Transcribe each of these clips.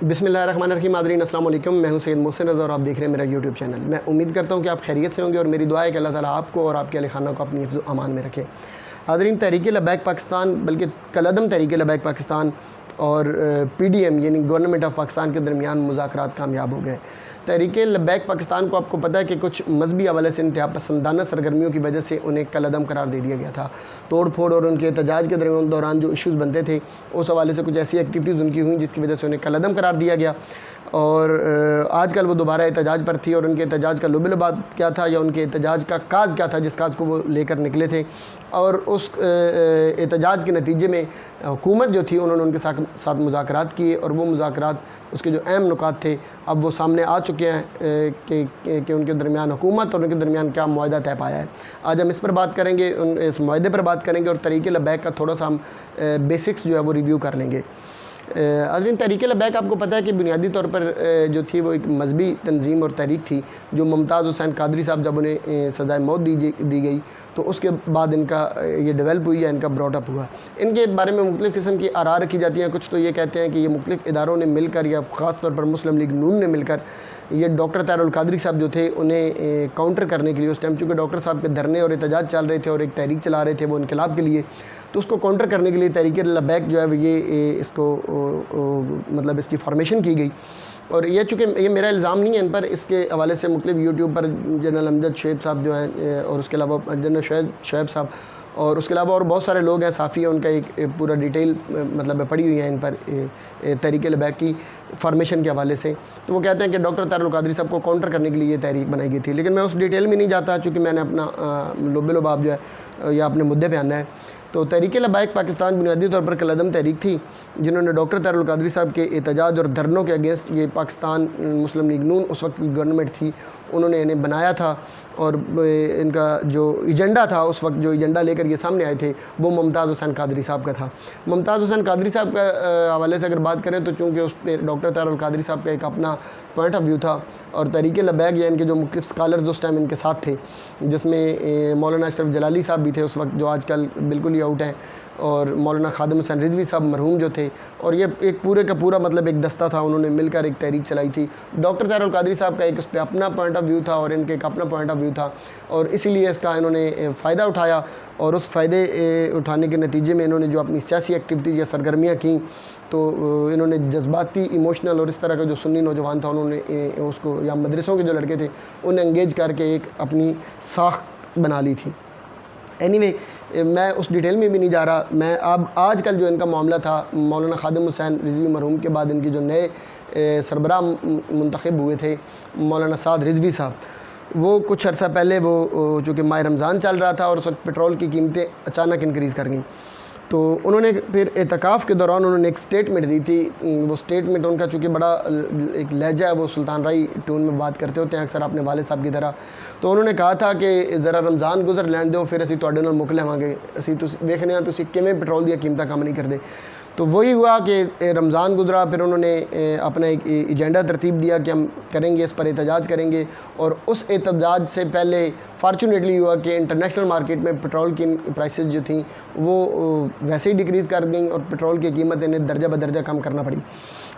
بسم اللہ الرحمن الرحیم. ناظرین السلام علیکم. میں ہوں سید محسن رضا اور آپ دیکھ رہے ہیں میرا یوٹیوب چینل. میں امید کرتا ہوں کہ آپ خیریت سے ہوں گے اور میری دعا ہے کہ اللہ تعالیٰ آپ کو اور آپ کے اہل خانہ کو اپنی حفظ و امان میں رکھے. حاضرین، تحریک لبیک پاکستان، بلکہ کالعدم تحریک لبیک پاکستان اور پی ڈی ایم یعنی گورنمنٹ آف پاکستان کے درمیان مذاکرات کامیاب ہو گئے. تحریک لبیک پاکستان کو آپ کو پتہ ہے کہ کچھ مذہبی حوالے سے انتہا پسندانہ سرگرمیوں کی وجہ سے انہیں کالعدم قرار دے دیا گیا تھا. توڑ پھوڑ اور ان کے احتجاج کے دوران جو ایشوز بنتے تھے اس حوالے سے کچھ ایسی ایکٹیویٹیز ان کی ہوئیں جس کی وجہ سے انہیں کالعدم قرار دیا گیا. اور آج کل وہ دوبارہ احتجاج پر تھی، اور ان کے احتجاج کا لب لباد کیا تھا یا ان کے احتجاج کا کاز کیا تھا جس کاز کو وہ لے کر نکلے تھے. اور اس احتجاج کے نتیجے میں حکومت جو تھی انہوں نے ان کے ساتھ مذاکرات کیے، اور وہ مذاکرات اس کے جو اہم نکات تھے اب وہ سامنے آ چکے ہیں کہ ان کے درمیان حکومت اور ان کے درمیان کیا معاہدہ طے پایا ہے. آج ہم اس پر بات کریں گے، اس معاہدے پر بات کریں گے، اور تحریک لبیک کا تھوڑا سا ہم بیسکس جو ہے وہ ریویو کر لیں گے. حاضرین، تحریک لبیک آپ کو پتہ ہے کہ بنیادی طور پر جو تھی وہ ایک مذہبی تنظیم اور تحریک تھی. جو ممتاز حسین قادری صاحب جب انہیں سزائے موت دی گئی تو اس کے بعد ان کا یہ ڈیولپ ہوئی ہے، ان کا براٹ اپ ہوا. ان کے بارے میں مختلف قسم کی آراء رکھی جاتی ہیں. کچھ تو یہ کہتے ہیں کہ یہ مختلف اداروں نے مل کر یا خاص طور پر مسلم لیگ نون نے مل کر یہ ڈاکٹر طاہر القادری صاحب جو تھے انہیں کاؤنٹر کرنے کے لیے، اس ٹائم چونکہ ڈاکٹر صاحب کے دھرنے اور احتجاج چل رہے تھے اور ایک تحریک چلا رہے تھے وہ انقلاب کے لیے، تو اس کو کاؤنٹر کرنے کے لیے تحریک لبیک جو ہے یہ اس کو مطلب اس کی فارمیشن کی گئی. اور یہ چونکہ یہ میرا الزام نہیں ہے ان پر، اس کے حوالے سے مختلف یوٹیوب پر جنرل امجد شعیب صاحب جو ہیں، اور اس کے علاوہ جنرل شعیب صاحب اور اس کے علاوہ اور بہت سارے لوگ ہیں، صحافی ہیں، ان کا ایک پورا ڈیٹیل مطلب پڑھی ہوئی ہے ان پر تحریک لبیک کی فارمیشن کے حوالے سے. تو وہ کہتے ہیں کہ ڈاکٹر طاہر القادری صاحب کو کاؤنٹر کرنے کے لیے یہ تحریک بنائی گئی تھی. لیکن میں اس ڈیٹیل میں نہیں جاتا چونکہ میں نے اپنا لب لباب جو ہے یا اپنے مدعے پہ آنا ہے. تو تحریک لبیک پاکستان بنیادی طور پر کالعدم تحریک تھی جنہوں نے ڈاکٹر طاہر القادری صاحب کے احتجاج اور دھرنوں کے اگینسٹ، یہ پاکستان مسلم لیگ نون اس وقت کی گورنمنٹ تھی، انہوں نے انہیں بنایا تھا. اور ان کا جو ایجنڈا تھا اس وقت، جو ایجنڈا لے کر یہ سامنے آئے تھے، وہ ممتاز حسین قادری صاحب کا تھا. ممتاز حسین قادری صاحب کا حوالے سے اگر بات کریں تو چونکہ اس پہ ڈاکٹر طاہر القادری صاحب کا ایک اپنا پوائنٹ آف ویو تھا، اور تحریک لبیک یا ان کے جو مختلف اسکالرز اس ٹائم ان کے ساتھ تھے، جس میں مولانا اشرف جلالی صاحب بھی تھے اس وقت جو آج کل بالکل ہی آؤٹ ہیں، اور مولانا خادم حسین رضوی صاحب مرحوم جو تھے، اور یہ ایک پورے کا پورا مطلب ایک دستہ تھا. انہوں نے مل کر ایک تحریک چلائی تھی. ڈاکٹر طاہر القادری صاحب کا ایک اس پہ اپنا پوائنٹ آف ویو تھا اور ان کے ایک اپنا پوائنٹ آف ویو تھا، اور اسی لیے اس کا انہوں نے فائدہ اٹھایا. اور اس فائدے اٹھانے کے نتیجے میں انہوں نے جو اپنی سیاسی ایکٹیویٹیز یا سرگرمیاں کیں تو انہوں نے جذباتی، ایموشنل اور اس طرح کا جو سنی نوجوان تھا انہوں نے اس کو، یا مدرسوں کے جو لڑکے تھے انہیں انگیج کر کے ایک اپنی ساخت بنا لی تھی. اینی وے، میں اس ڈیٹیل میں بھی نہیں جا رہا. میں اب آج کل جو ان کا معاملہ تھا، مولانا خادم حسین رضوی مرحوم کے بعد ان کی جو نئے سربراہ منتخب ہوئے تھے مولانا سعد رضوی صاحب، وہ کچھ عرصہ پہلے وہ چونکہ ماہ رمضان چل رہا تھا اور اس وقت پٹرول کی قیمتیں اچانک انکریز کر گئیں، تو انہوں نے پھر اعتکاف کے دوران انہوں نے ایک سٹیٹمنٹ دی تھی. وہ سٹیٹمنٹ ان کا چونکہ بڑا ایک لہجہ ہے، وہ سلطان رائی ٹون میں بات کرتے ہوتے ہیں اکثر اپنے والد صاحب کی طرح. تو انہوں نے کہا تھا کہ ذرا رمضان گزر لین دو پھر اسی تواڈے نال مک لواਂਗੇ، اسی ویکھنے ہاں تسی کیویں پٹرول دی قیمتاں کم نہیں کردے. تو وہی ہوا کہ رمضان گزرا، پھر انہوں نے اپنا ایک ایجنڈا ترتیب دیا کہ ہم کریں گے، اس پر احتجاج کریں گے. اور اس احتجاج سے پہلے فارچونیٹلی ہوا کہ انٹرنیشنل مارکیٹ میں پٹرول کی پرائسز جو تھیں وہ ویسے ہی ڈکریز کر گئیں اور پٹرول کی قیمت انہیں درجہ بدرجہ کم کرنا پڑی.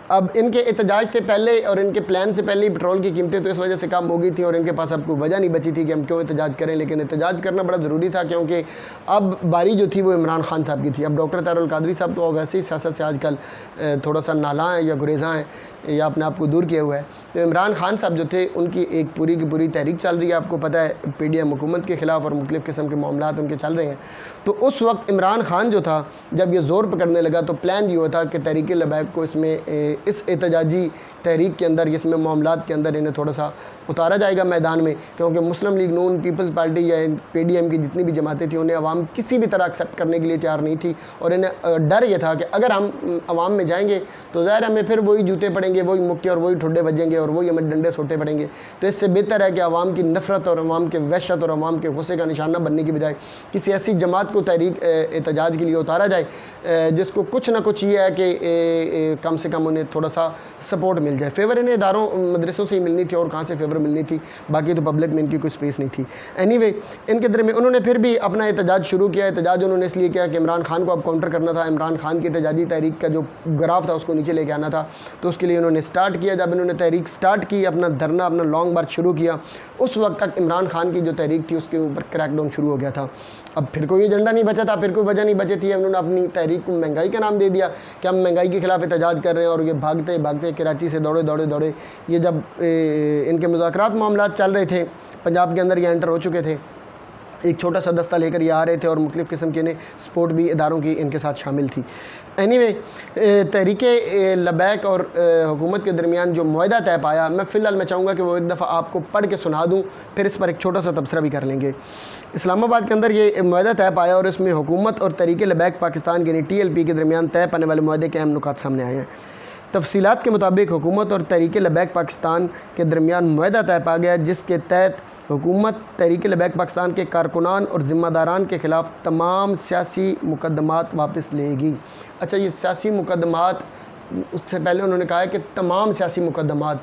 اب ان کے احتجاج سے پہلے اور ان کے پلان سے پہلے ہی پٹرول کی قیمتیں تو اس وجہ سے کم ہو گئی تھیں، اور ان کے پاس اب کوئی وجہ نہیں بچی تھی کہ ہم کیوں احتجاج کریں. لیکن احتجاج کرنا بڑا ضروری تھا کیونکہ اب باری جو تھی وہ عمران خان صاحب کی تھی. اب ڈاکٹر طاہر القادری صاحب تو ویسے ہی سیاست سے آج کل تھوڑا سا نالاں ہیں یا گریزاں ہیں یا اپنے آپ کو دور کیا ہوا ہے. تو عمران خان صاحب جو تھے ان کی ایک پوری کی پوری تحریک چل رہی ہے، آپ کو پتہ ہے پی ڈی ایم حکومت کے خلاف، اور مختلف قسم کے معاملات ان کے چل رہے ہیں. تو اس وقت عمران خان جو تھا جب یہ زور پکڑنے لگا تو پلان یہ ہوا تھا کہ تحریک لبیک کو اس میں اس احتجاجی تحریک کے اندر، اس میں معاملات کے اندر انہیں تھوڑا سا اتارا جائے گا میدان میں، کیونکہ مسلم لیگ نون، پیپلز پارٹی یا پی ڈی ایم کی جتنی بھی جماعتیں تھیں انہیں عوام کسی بھی طرح ایکسیپٹ کرنے کے لیے تیار نہیں تھی. اور انہیں ڈر یہ تھا کہ اگر ہم عوام میں جائیں گے تو ظاہر ہمیں پھر وہی جوتے پڑیں گے، وہی مکے اور وہی ٹھڈے بجیں گے اور وہی ہمیں ڈنڈے سوٹے پڑیں گے. تو اس سے بہتر ہے کہ عوام کی نفرت اور عوام کے وحشت اور عوام کے غصے کا نشانہ بننے کی بجائے کسی ایسی جماعت کو تحریک احتجاج کے لیے اتارا جائے جس کو کچھ نہ کچھ یہ ہے کہ کم سے کم انہیں تھوڑا سا سپورٹ مل جائے. فیور انہیں اداروں مدرسوں سے ہی ملنی تھی اور کہاں سے فیور ملنی تھی، باقی تو پبلک میں ان کی کوئی سپیس نہیں تھی. اینی وے، ان کے درمیان انہوں نے پھر بھی اپنا احتجاج شروع کیا. احتجاج انہوں نے اس لیے کیا کہ عمران خان کو اب کاؤنٹر کرنا تھا. عمران خان کے احتجاج احتجاجی تحریک کا جو گراف تھا اس کو نیچے لے کے آنا تھا، تو اس کے لیے انہوں نے سٹارٹ کیا. جب انہوں نے تحریک سٹارٹ کی، اپنا دھرنا، اپنا لانگ مارچ شروع کیا، اس وقت تک عمران خان کی جو تحریک تھی اس کے اوپر کریک ڈاؤن شروع ہو گیا تھا. اب پھر کوئی ایجنڈا نہیں بچا تھا، پھر کوئی وجہ نہیں بچی تھی. انہوں نے اپنی تحریک کو مہنگائی کا نام دے دیا کہ ہم مہنگائی کے خلاف احتجاج کر رہے ہیں، اور یہ بھاگتے کراچی سے دوڑے. یہ جب ان کے مذاکرات معاملات چل رہے تھے پنجاب کے اندر، یہ انٹر ہو چکے تھے، ایک چھوٹا سا دستہ لے کر یہ آ رہے تھے، اور مختلف قسم کے سپورٹ بھی اداروں کی ان کے ساتھ شامل تھی. اینی تحریک لبیک اور حکومت کے درمیان جو معاہدہ طے پایا، میں فی الحال میں چاہوں گا کہ وہ ایک دفعہ آپ کو پڑھ کے سنا دوں، پھر اس پر ایک چھوٹا سا تبصرہ بھی کر لیں گے. اسلام آباد کے اندر یہ معاہدہ طے پایا، اور اس میں حکومت اور تحریک لبیک پاکستان یعنی TLP کے درمیان طے پانے والے معاہدے کے اہم نکات سامنے آئے ہیں. تفصیلات کے مطابق حکومت اور تحریک لبیک پاکستان کے درمیان معاہدہ طے پا گیا، جس کے تحت حکومت تحریک لبیک پاکستان کے کارکنان اور ذمہ داران کے خلاف تمام سیاسی مقدمات واپس لے گی. اچھا، یہ سیاسی مقدمات، اس سے پہلے انہوں نے کہا ہے کہ تمام سیاسی مقدمات.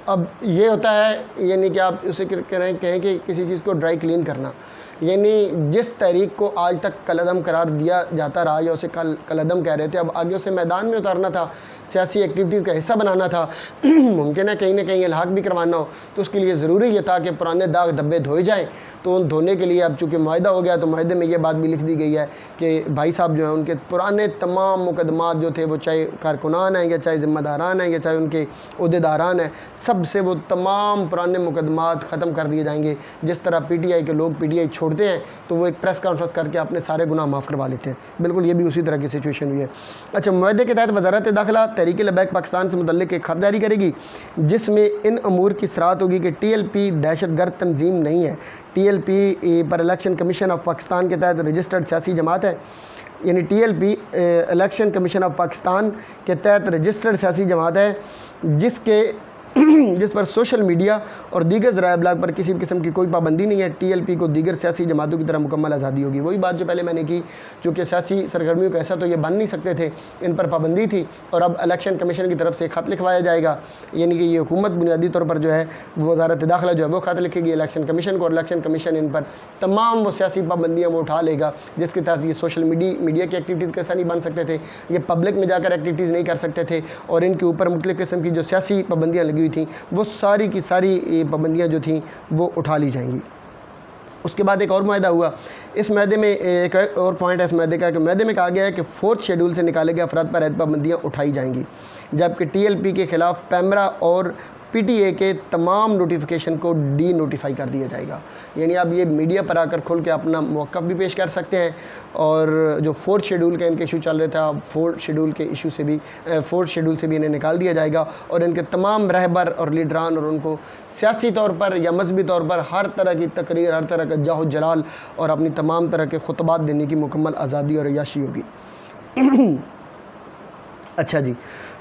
اب یہ ہوتا ہے یعنی کہ آپ اسے کہیں کہ کسی چیز کو ڈرائی کلین کرنا، یعنی جس تحریک کو آج تک کالعدم قرار دیا جاتا رہا یا اسے کالعدم کہہ رہے تھے، اب آگے اسے میدان میں اتارنا تھا، سیاسی ایکٹیویٹیز کا حصہ بنانا تھا، ممکن ہے کہیں نہ کہیں الحاق بھی کروانا ہو، تو اس کے لیے ضروری یہ تھا کہ پرانے داغ دھبے دھوئے جائیں. تو ان دھونے کے لیے اب چونکہ معاہدہ ہو گیا، تو معاہدے میں یہ بات بھی لکھ دی گئی ہے کہ بھائی صاحب جو ہیں ان کے پرانے تمام مقدمات جو تھے، وہ چاہے کارکنان ہیں یا چاہے ذمہ داران ہیں یا چاہے ان کے عہدیداران ہیں، سب سے وہ تمام پرانے مقدمات ختم کر دیے جائیں گے. جس طرح PTI کے لوگ PTI چھوڑتے ہیں تو وہ ایک پریس کانفرنس کر کے اپنے سارے گناہ معاف کروا لیتے ہیں، بالکل یہ بھی اسی طرح کی سچویشن ہوئی ہے. اچھا، معاہدے کے تحت وزارت داخلہ تحریک لبیک پاکستان سے متعلق ایک خط جاری کرے گی، جس میں ان امور کی صراحت ہوگی کہ TLP دہشت گرد تنظیم نہیں ہے. TLP per election commission of Pakistan کے تحت رجسٹرڈ سیاسی جماعت ہے، یعنی TLP election commission of Pakistan کے تحت رجسٹرڈ سیاسی جماعت ہے، جس پر سوشل میڈیا اور دیگر ذرائع ابلاغ پر کسی بھی قسم کی کوئی پابندی نہیں ہے. TLP کو دیگر سیاسی جماعتوں کی طرح مکمل آزادی ہوگی. وہی بات جو پہلے میں نے کی، چونکہ سیاسی سرگرمیوں کا ایسا تو یہ بن نہیں سکتے تھے، ان پر پابندی تھی، اور اب الیکشن کمیشن کی طرف سے خط لکھوایا جائے گا، یعنی کہ یہ حکومت بنیادی طور پر جو ہے وزارت داخلہ جو ہے وہ خط لکھے گی الیکشن کمیشن کو، اور الیکشن کمیشن ان پر تمام وہ سیاسی پابندیاں وہ اٹھا لے گا، جس کے تحت یہ سوشل میڈیا کی ایکٹیویٹیز کیسا نہیں بن سکتے تھے، یہ پبلک میں جا کر ایکٹیویٹیز نہیں کر سکتے تھے، اور ان کے اوپر مختلف قسم کی جو سیاسی پابندیاں لگی ہوئی تھیں وہ ساری کی ساری پابندیاں جو تھیں وہ اٹھا لی جائیں گی. اس کے بعد ایک اور معاہدہ ہوا. اس معاہدے میں ایک اور پوائنٹ ہے اس معاہدے کا کہ معاہدے میں کہا گیا ہے کہ 4تھ شیڈول سے نکالے گئے افراد پر عائد پابندیاں اٹھائی جائیں گی، جبکہ TLP کے خلاف پیمرا اور PTA کے تمام نوٹیفیکیشن کو ڈی نوٹیفائی کر دیا جائے گا. یعنی اب یہ میڈیا پر آ کر کھل کے اپنا موقف بھی پیش کر سکتے ہیں، اور جو 4تھ شیڈول کا ان کے ایشو چل رہے تھا، 4تھ شیڈول کے ایشو سے بھی 4تھ شیڈول سے بھی انہیں نکال دیا جائے گا، اور ان کے تمام رہبر اور لیڈران اور ان کو سیاسی طور پر یا مذہبی طور پر ہر طرح کی تقریر، ہر طرح کا جاہ و جلال اور اپنی تمام طرح کے خطبات دینے کی مکمل آزادی اور عیاشی ہوگی. اچھا جی،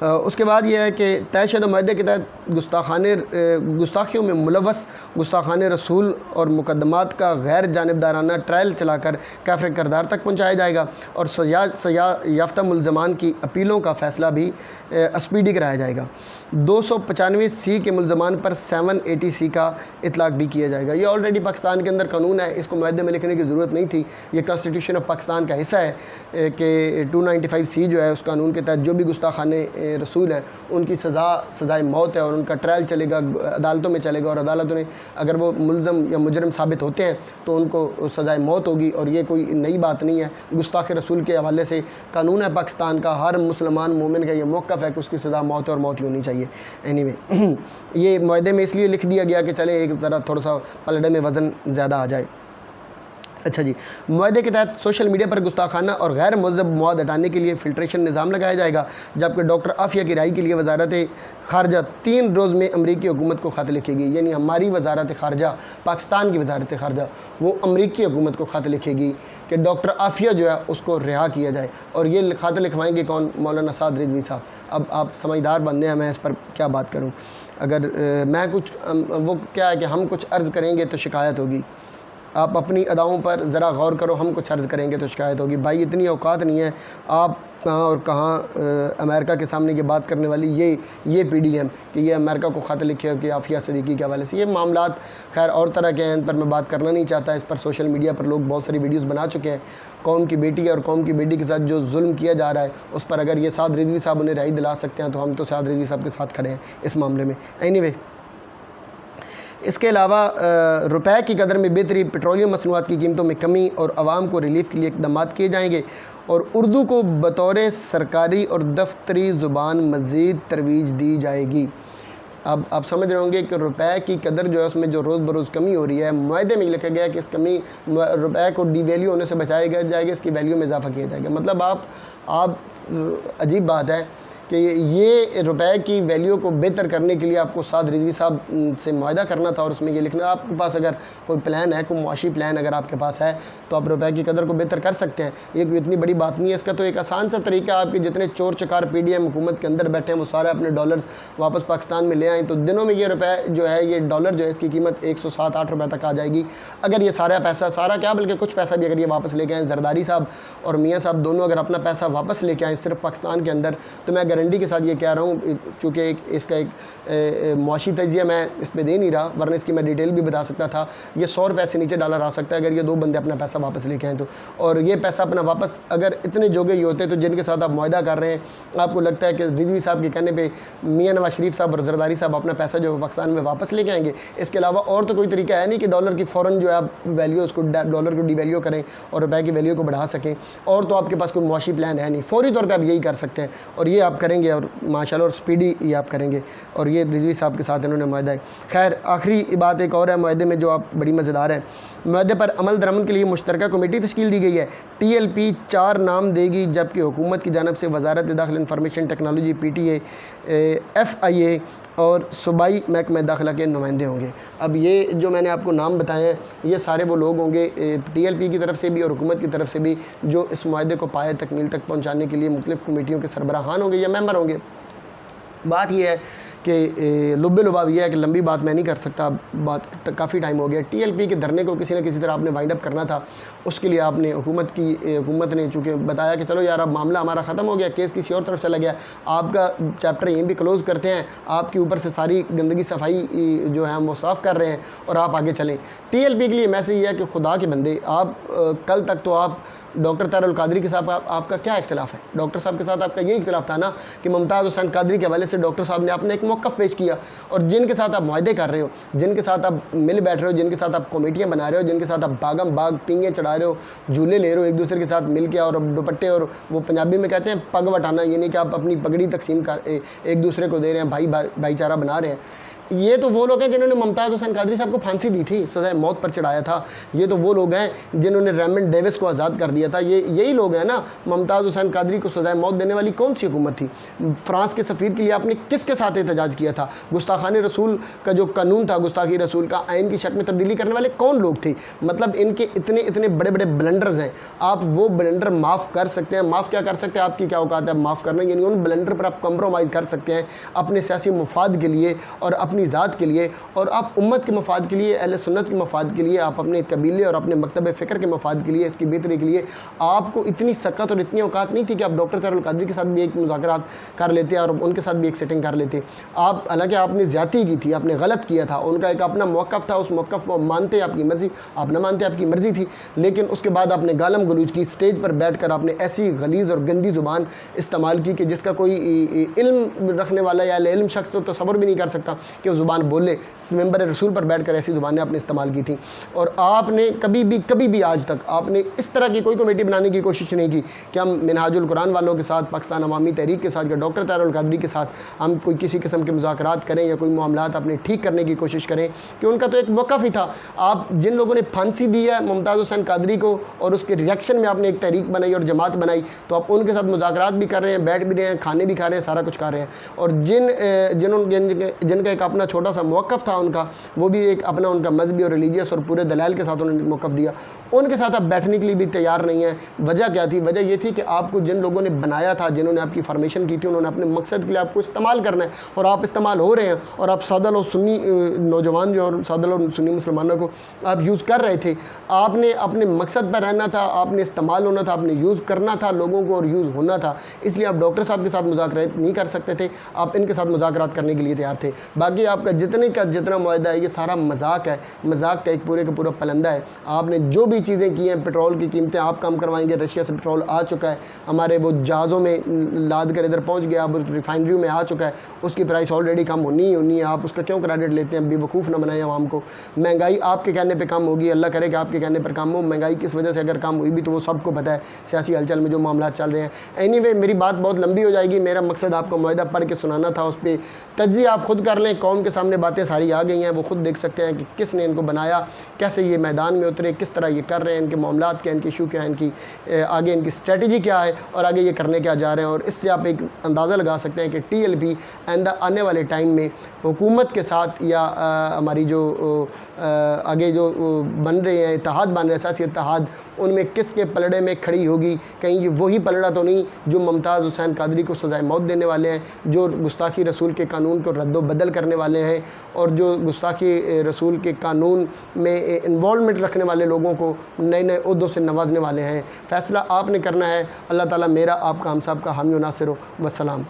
اس کے بعد یہ ہے کہ طے شدہ معاہدے کے تحت گستاخیوں میں ملوث گستاخان رسول اور مقدمات کا غیر جانبدارانہ ٹرائل چلا کر کیفر کردار تک پہنچایا جائے گا، اور سزا یافتہ ملزمان کی اپیلوں کا فیصلہ بھی اسپیڈی کرایا جائے گا. 295C کے ملزمان پر 780C کا اطلاق بھی کیا جائے گا. یہ آلریڈی پاکستان کے اندر قانون ہے، اس کو معاہدے میں لکھنے کی ضرورت نہیں تھی. یہ کانسٹیٹیوشن آف پاکستان کا حصہ ہے کہ 295C جو ہے اس قانون کے تحت جو بھی گستاخان رسول ہیں ان کی سزائے موت ہے، اور ان کا ٹرائل چلے گا، عدالتوں میں چلے گا، اور عدالتوں نے اگر وہ ملزم یا مجرم ثابت ہوتے ہیں تو ان کو سزائے موت ہوگی. اور یہ کوئی نئی بات نہیں ہے، گستاخ رسول کے حوالے سے قانون ہے پاکستان کا، ہر مسلمان مومن کا یہ موقف ہے کہ اس کی سزا موت ہے اور موت ہی ہونی چاہیے. یہ معاہدے میں اس لیے لکھ دیا گیا کہ چلے ایک ذرا تھوڑا سا پلڑے میں وزن زیادہ آ جائے. اچھا جی، معاہدے کے تحت سوشل میڈیا پر گستاخانہ اور غیر مہذب مواد ہٹانے کے لیے فلٹریشن نظام لگایا جائے گا، جبکہ ڈاکٹر عافیہ کی رہائی کے لیے وزارت خارجہ 3 روز میں امریکی حکومت کو خط لکھے گی. یعنی ہماری وزارت خارجہ، پاکستان کی وزارت خارجہ، وہ امریکی حکومت کو خط لکھے گی کہ ڈاکٹر عافیہ جو ہے اس کو رہا کیا جائے. اور یہ خط لکھوائیں گے کون؟ مولانا سعد رضوی صاحب. اب آپ سمجھدار بندے ہیں، میں اس پر کیا بات کروں. اگر میں کچھ وہ کیا ہے کہ ہم کچھ عرض کریں گے تو شکایت ہوگی. آپ اپنی اداؤں پر ذرا غور کرو، ہم کچھ عرض کریں گے تو شکایت ہوگی. بھائی اتنی اوقات نہیں ہے، آپ کہاں اور کہاں امریکہ کے سامنے یہ بات کرنے والی یہ پی ڈی ایم کہ یہ امریکہ کو خط لکھے کہ عافیہ صدیقی کے حوالے سے. یہ معاملات خیر اور طرح کے ہیں، ان پر میں بات کرنا نہیں چاہتا. اس پر سوشل میڈیا پر لوگ بہت ساری ویڈیوز بنا چکے ہیں. قوم کی بیٹی ہے اور قوم کی بیٹی کے ساتھ جو ظلم کیا جا رہا ہے اس پر اگر یہ سعد رضوی صاحب انہیں رہائی دلا سکتے ہیں تو ہم تو سعد رضوی صاحب کے ساتھ کھڑے ہیں اس معاملے میں. اینی اس کے علاوہ روپے کی قدر میں بہتری، پیٹرولیم مصنوعات کی قیمتوں میں کمی اور عوام کو ریلیف کے لیے اقدامات کیے جائیں گے، اور اردو کو بطور سرکاری اور دفتری زبان مزید ترویج دی جائے گی. اب آپ سمجھ رہے ہوں گے کہ روپے کی قدر جو ہے اس میں جو روز بروز کمی ہو رہی ہے، معاہدے میں لکھا گیا ہے کہ اس کمی روپے کو ڈی ویلیو ہونے سے بچایا جائے گا، اس کی ویلیو میں اضافہ کیا جائے گا. مطلب آپ عجیب بات ہے کہ یہ روپے کی ویلیو کو بہتر کرنے کے لیے آپ کو سعد رضوی صاحب سے معاہدہ کرنا تھا، اور اس میں یہ لکھنا آپ کے پاس اگر کوئی پلان ہے، کوئی معاشی پلان اگر آپ کے پاس ہے تو آپ روپے کی قدر کو بہتر کر سکتے ہیں. یہ کوئی اتنی بڑی بات نہیں ہے. اس کا تو ایک آسان سا طریقہ ہے، آپ کے جتنے چور چکار پی ڈی ایم حکومت کے اندر بیٹھے ہیں وہ سارے اپنے ڈالرز واپس پاکستان میں لے آئیں تو دنوں میں یہ روپے جو ہے، یہ ڈالر جو ہے اس کی قیمت 107-8 روپے تک آ جائے گی. اگر یہ سارا کیا بلکہ کچھ پیسہ بھی اگر یہ واپس لے کے آئیں، زرداری صاحب اور میاں صاحب دونوں اگر اپنا پیسہ واپس لے کے آئیں صرف پاکستان کے اندر، تو میں گارنٹی کے ساتھ یہ کہہ رہا ہوں، چونکہ اس کا ایک معاشی تجزیہ میں اس پہ دے نہیں رہا ورنہ اس کی میں ڈیٹیل بھی بتا سکتا تھا، یہ 100 روپے سے نیچے ڈالر آ سکتا ہے اگر یہ 2 بندے اپنا پیسہ واپس لے کے آئیں تو. اور یہ پیسہ اپنا واپس اگر اتنے جوگے ہی ہوتے تو جن کے ساتھ آپ معاہدہ کر رہے ہیں، آپ کو لگتا ہے کہ رضوی صاحب کے کہنے پہ میاں نواز شریف صاحب اور زرداری صاحب اپنا پیسہ جو پاکستان میں واپس لے کے آئیں گے؟ اس کے علاوہ اور تو کوئی طریقہ ہے نہیں کہ ڈالر کی فوراً جو ہے آپ ویلیو اس کو ڈالر کو ڈی ویلیو کریں اور روپے کی ویلیو کو بڑھا سکیں. اور تو آپ کے پاس کوئی معاشی پلان ہے نہیں، فوری طور پہ آپ یہی کر سکتے ہیں اور یہ آپ کریں گے اور ماشاءاللہ اور سپیڈی یہ آپ کریں گے. اور یہ رضوی صاحب کے ساتھ انہوں نے معاہدہ ہے. خیر آخری بات ایک اور ہے معاہدے میں جو آپ بڑی مزیدار ہے. معاہدے پر عمل درآمد کے لیے مشترکہ کمیٹی تشکیل دی گئی ہے. TLP 4 نام دے گی جبکہ حکومت کی جانب سے وزارت داخلہ انفارمیشن ٹیکنالوجی PTA FIA اور صوبائی محکمہ داخلہ کے نمائندے ہوں گے. اب یہ جو میں نے آپ کو نام بتائے ہیں یہ سارے وہ لوگ ہوں گے TLP کی طرف سے بھی اور حکومت کی طرف سے بھی جو اس معاہدے کو پایہ تکمیل تک پہنچانے کے لیے مختلف کمیٹیوں کے سربراہان ہوں گے یا ممبر ہوں گے. بات یہ ہے کہ لب لباب یہ ہے کہ لمبی بات میں نہیں کر سکتا، بات کافی ٹائم ہو گیا. TLP کے دھرنے کو کسی نہ کسی طرح آپ نے وائنڈ اپ کرنا تھا. اس کے لیے آپ نے حکومت نے چونکہ بتایا کہ چلو یار اب معاملہ ہمارا ختم ہو گیا، کیس کسی اور طرف چلا گیا، آپ کا چیپٹر یہیں بھی کلوز کرتے ہیں، آپ کے اوپر سے ساری گندگی صفائی جو ہے ہم وہ صاف کر رہے ہیں اور آپ آگے چلیں. TLP کے لیے میسیج یہ ہے کہ خدا کے بندے، آپ کل تک تو آپ ڈاکٹر طاہر القادری کے ساتھ آپ کا کیا اختلاف ہے؟ ڈاکٹر صاحب کے ساتھ آپ کا یہ اختلاف تھا نا کہ ممتاز حسین قادری کے حوالے سے ڈاکٹر صاحب نے اپنا ایک موقف پیش کیا، اور جن کے ساتھ آپ معاہدے کر رہے ہو، جن کے ساتھ آپ مل بیٹھ رہے ہو، جن کے ساتھ آپ کمیٹیاں بنا رہے ہو، جن کے ساتھ آپ باغم باغ پینگیں چڑھا رہے ہو، جھولے لے رہے ہو ایک دوسرے کے ساتھ مل کے، اور دوپٹے، اور وہ پنجابی میں کہتے ہیں پگ وٹانا، یعنی کہ آپ اپنی پگڑی تقسیم کر ایک دوسرے کو دے رہے ہیں، بھائی چارہ بنا رہے ہیں. یہ تو وہ لوگ ہیں جنہوں نے ممتاز حسین قادری صاحب کو پھانسی دی تھی، سزائے موت پر چڑھایا تھا. یہ تو وہ لوگ ہیں جنہوں نے ریمنڈ ڈیوس کو آزاد کر دیا تھا. یہی لوگ ہیں نا. ممتاز حسین قادری کو سزائے موت دینے والی کون سی حکومت تھی؟ فرانس کے سفیر کے لیے آپ نے کس کے ساتھ احتجاج کیا تھا؟ گستاخان رسول کا جو قانون تھا، گستاخی رسول کا آئین کی شکل میں تبدیلی کرنے والے کون لوگ تھے؟ مطلب ان کے اتنے بڑے بڑے بلنڈرز ہیں، آپ وہ بلنڈر معاف کر سکتے ہیں. معاف کیا کر سکتے ہیں؟ آپ کی کیا اوقات ہے معاف کرنا؟ یعنی ان بلنڈر پر آپ کمپرومائز کر سکتے ہیں اپنے سیاسی مفاد کے لیے اور اپنی ذات کے لیے، اور آپ امت کے مفاد کے لیے، اہل سنت کے مفاد کے لیے، آپ اپنے قبیلے اور اپنے مکتب فکر کے مفاد کے لیے، اس کی بہتری کے لیے آپ کو اتنی سکت اور اتنی اوقات نہیں تھی کہ آپ ڈاکٹر طاہر القادری کے ساتھ بھی ایک مذاکرات کر لیتے اور ان کے ساتھ بھی ایک سیٹنگ کر لیتے. آپ حالانکہ آپ نے زیادتی کی تھی، آپ نے غلط کیا تھا، ان کا ایک اپنا موقف تھا، اس موقف کو مانتے آپ کی مرضی، آپ نہ مانتے آپ کی مرضی تھی، لیکن اس کے بعد آپ نے گالم گلوچ کی، اسٹیج پر بیٹھ کر آپ نے ایسی غلیظ اور گندی زبان استعمال کی کہ جس کا کوئی علم رکھنے والا یا علم شخص تو تصور بھی نہیں کر سکتا کہ وہ زبان بولے. ممبر رسول پر بیٹھ کر ایسی زبانیں آپ نے استعمال کی تھیں. اور آپ نے کبھی بھی آج تک آپ نے اس طرح کی کوئی کمیٹی بنانے کی کوشش نہیں کی کہ ہم منہاج القرآن والوں کے ساتھ، پاکستان عوامی تحریک کے ساتھ یا ڈاکٹر طاہر القادری کے ساتھ ہم کوئی کسی قسم کے مذاکرات کریں یا کوئی معاملات اپنے ٹھیک کرنے کی کوشش کریں، کہ ان کا تو ایک موقف ہی تھا. آپ جن لوگوں نے پھانسی دی ہے ممتاز حسین قادری کو اور اس کے ریئیکشن میں آپ نے ایک تحریک بنائی اور جماعت بنائی، تو آپ ان کے ساتھ مذاکرات بھی کر رہے ہیں، بیٹھ بھی رہے ہیں، کھانے بھی کھا رہے ہیں، سارا کچھ کر رہے ہیں. اور جن کا ایک اپنا چھوٹا سا موقف تھا ان کا، وہ بھی ایک اپنا ان کا مذہبی اور ریلیجیس اور پورے دلائل کے ساتھ انہوں نے موقف دیا، ان کے ساتھ آپ بیٹھنے کے لیے بھی تیار نہیں ہیں. وجہ کیا تھی؟ وجہ یہ تھی کہ آپ کو جن لوگوں نے بنایا تھا، جنہوں نے آپ کی فارمیشن کی تھی، انہوں نے اپنے مقصد کے لیے آپ کو اس استعمال کرنا ہے اور آپ استعمال ہو رہے ہیں، اور آپ سادہ لوگ سنی نوجوان جو اور سادہ لوگ سنی مسلمانوں کو آپ یوز کر رہے تھے، آپ نے اپنے مقصد پر رہنا تھا، آپ نے استعمال ہونا تھا، آپ نے یوز کرنا تھا لوگوں کو اور یوز ہونا تھا، اس لیے آپ ڈاکٹر صاحب کے ساتھ مذاکرات نہیں کر سکتے تھے، آپ ان کے ساتھ مذاکرات کرنے کے لیے تیار تھے۔ باقی آپ کا جتنا معاہدہ ہے یہ سارا مذاق ہے، مذاق کا ایک پورے کا پورا پلندہ ہے۔ آپ نے جو بھی چیزیں کی ہیں، پیٹرول کی قیمتیں آپ کم کروائیں گے، رشیا سے پیٹرول آ چکا ہے، ہمارے وہ جہازوں میں لاد کر ادھر پہنچ گیا، اب ریفائنریوں میں آ چکا ہے، اس کی پرائس آلریڈی کم ہونی ہے، آپ اس کا کیوں کریڈٹ لیتے ہیں؟ بے وقوف نہ بنائیں عوام کو۔ مہنگائی آپ کے کہنے پہ کم ہوگی، اللہ کرے کہ آپ کے کہنے پر کم ہو۔ مہنگائی کس وجہ سے اگر کم ہوئی بھی تو وہ سب کو پتہ ہے، سیاسی ہلچل میں جو معاملات چل رہے ہیں۔ اینی وے میری بات بہت لمبی ہو جائے گی، میرا مقصد آپ کو معاہدہ پڑھ کے سنانا تھا، اس پہ تجزیہ آپ خود کر لیں، قوم کے سامنے باتیں ساری آ گئی ہیں، وہ خود دیکھ سکتے ہیں کہ کس نے ان کو بنایا، کیسے یہ میدان میں اترے، کس طرح یہ کر رہے ہیں، ان کے معاملات کیا، ان کی ایشو کیا ہے، ان کی آگے ان کی اسٹریٹجی کیا ہے اور آگے یہ کرنے کیا جا رہے ہیں۔ اور اس سے آپ ایک اندازہ لگا سکتے ہیں کہ ٹی ایل پی آئندہ آنے والے ٹائم میں حکومت کے ساتھ یا ہماری جو آگے جو بن رہے ہیں اتحاد بن رہے ہیں، سیاسی اتحاد، ان میں کس کے پلڑے میں کھڑی ہوگی؟ کہیں یہ وہی پلڑا تو نہیں جو ممتاز حسین قادری کو سزائے موت دینے والے ہیں، جو گستاخی رسول کے قانون کو رد و بدل کرنے والے ہیں، اور جو گستاخی رسول کے قانون میں انوالومنٹ رکھنے والے لوگوں کو نئے نئے عہدوں سے نوازنے والے ہیں۔ فیصلہ آپ نے کرنا ہے۔ اللہ تعالیٰ میرا، آپ کا، ہم سب کا حامی و ناصر ہو۔ والسلام۔